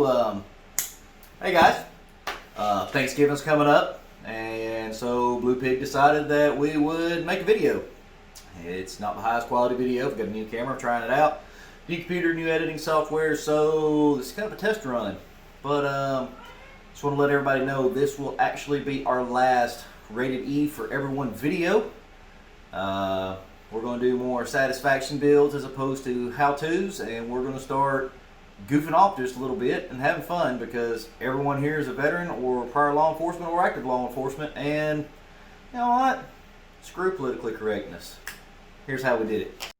Hey guys, Thanksgiving's coming up, and so Blue Pig decided that we would make a video. It's not the highest quality video. We've got a new camera, trying it out, new computer, new editing software, so this is kind of a test run. But just want to let everybody know this will actually be our last Rated E for Everyone video. We're going to do more satisfaction builds as opposed to how-tos, and we're going to start goofing off just a little bit and having fun, because everyone here is a veteran or prior law enforcement or active law enforcement, and you know what? Screw politically correctness. Here's how we did it.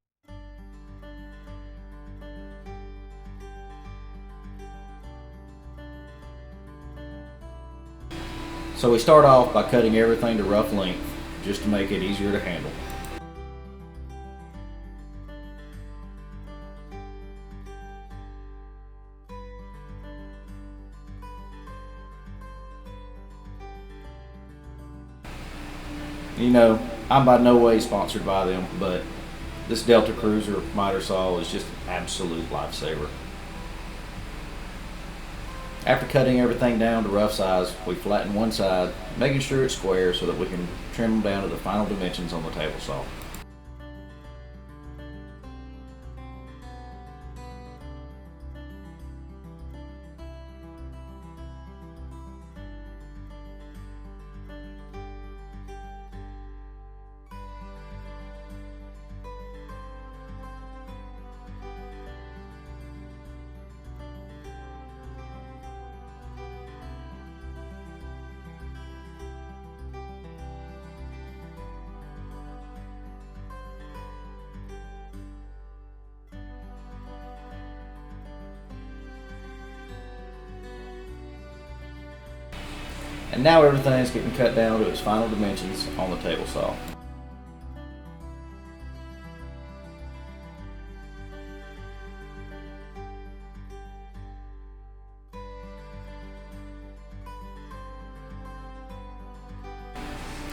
So we start off by cutting everything to rough length just to make it easier to handle. You know, I'm by no way sponsored by them, but this Delta Cruiser miter saw is just an absolute lifesaver. After cutting everything down to rough size, we flatten one side, making sure it's square so that we can trim them down to the final dimensions on the table saw. And now everything is getting cut down to its final dimensions on the table saw.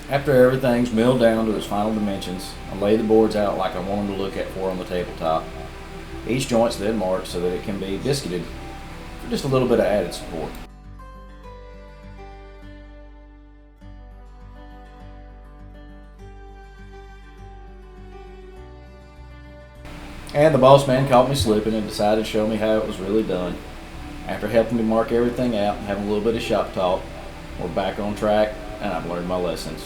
After everything's milled down to its final dimensions, I lay the boards out like I want them to look at on the tabletop. Each joint's then marked so that it can be biscuited for just a little bit of added support. And the boss man caught me slipping and decided to show me how it was really done. After helping me mark everything out and having a little bit of shop talk, we're back on track and I've learned my lessons.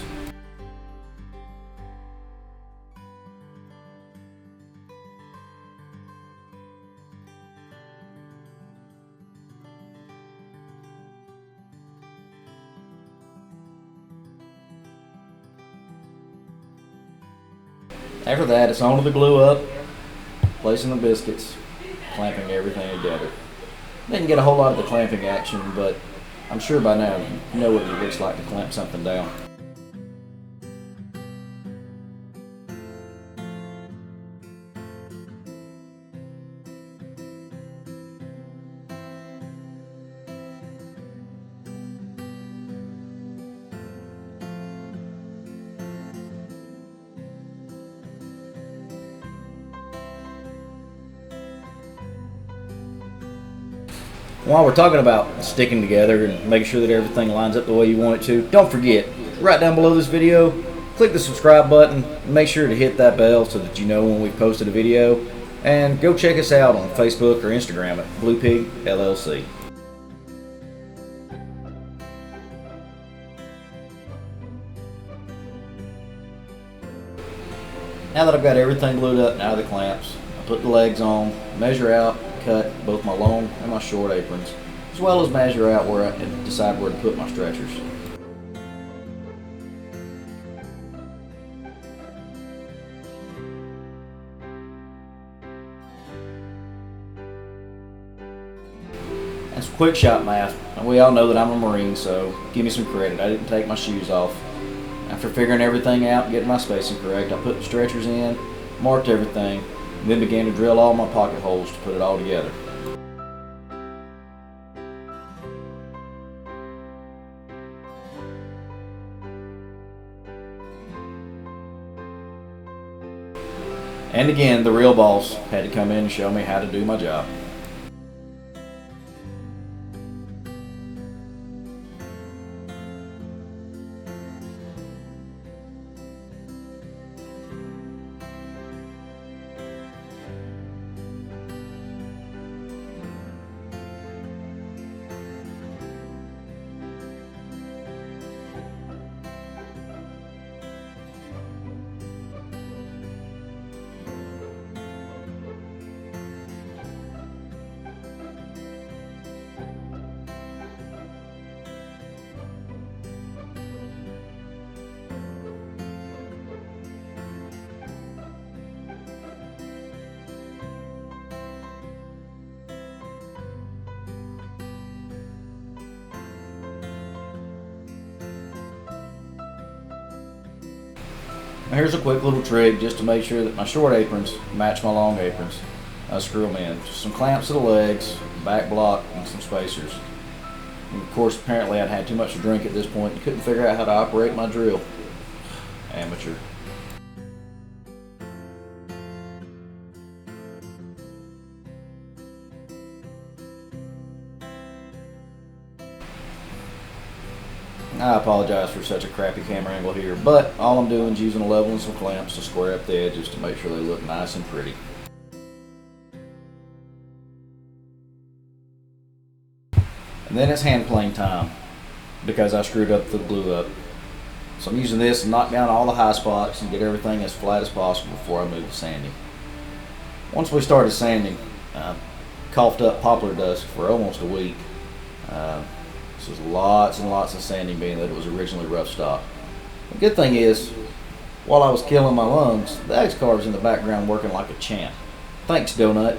After that, it's on to the glue up, placing the biscuits, clamping everything together. Didn't get a whole lot of the clamping action, but I'm sure by now you know what it looks like to clamp something down. While we're talking about sticking together and making sure that everything lines up the way you want it to, don't forget, right down below this video, click the subscribe button and make sure to hit that bell so that you know when we've posted a video. And go check us out on Facebook or Instagram at Pig LLC. Now that I've got everything glued up and out of the clamps, I put the legs on, measure out, cut both my long and my short aprons, as well as measure out where I can decide where to put my stretchers. And some quick shop math. And we all know that I'm a Marine, so give me some credit. I didn't take my shoes off. After figuring everything out and getting my spacing correct, I put the stretchers in, marked everything, and then began to drill all my pocket holes to put it all together. And again, the real boss had to come in and show me how to do my job. Here's a quick little trick just to make sure that my short aprons match my long aprons. I screw them in. Just some clamps to the legs, back block, and some spacers. And of course, apparently I'd had too much to drink at this point and couldn't figure out how to operate my drill. Amateur. I apologize for such a crappy camera angle here, but all I'm doing is using a level and some clamps to square up the edges to make sure they look nice and pretty. And then it's hand plane time, because I screwed up the glue up. So I'm using this to knock down all the high spots and get everything as flat as possible before I move to sanding. Once we started sanding, I coughed up poplar dust for almost a week. This was lots and lots of sanding, being that it was originally rough stock. The good thing is, while I was killing my lungs, the X-Car was in the background working like a champ. Thanks, Donut.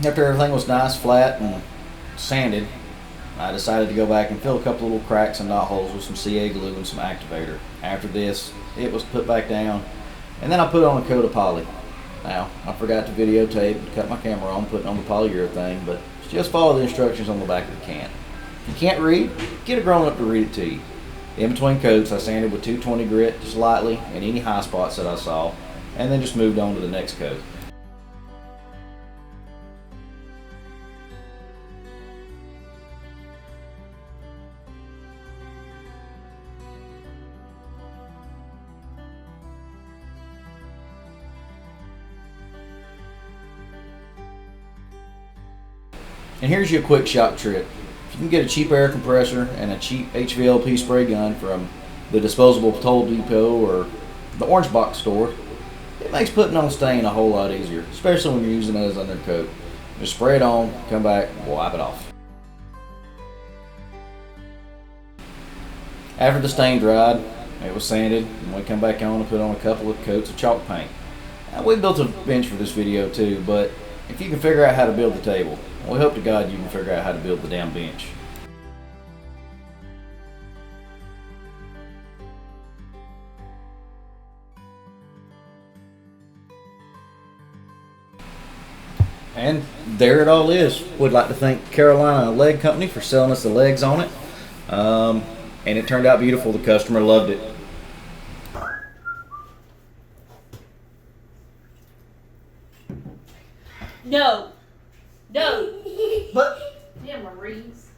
After everything was nice, flat, and sanded, I decided to go back and fill a couple little cracks and knot holes with some CA glue and some activator. After this, it was put back down, and then I put on a coat of poly. Now, I forgot to videotape and cut my camera on putting on the polyurethane, but just follow the instructions on the back of the can. If you can't read, get a grown-up to read it to you. In between coats, I sanded with 220 grit just lightly in any high spots that I saw, and then just moved on to the next coat. And here's your quick shop trick. If you can get a cheap air compressor and a cheap HVLP spray gun from the disposable Toll Depot or the Orange Box store, it makes putting on stain a whole lot easier, especially when you're using it as undercoat. Just spray it on, come back, wipe it off. After the stain dried, it was sanded, and we come back on and put on a couple of coats of chalk paint. Now, we built a bench for this video too, but if you can figure out how to build the table, we hope to God you can figure out how to build the damn bench. And there it all is. Would like to thank Carolina Leg Company for selling us the legs on it. And it turned out beautiful. The customer loved it. No. No. But Yeah, Maurice.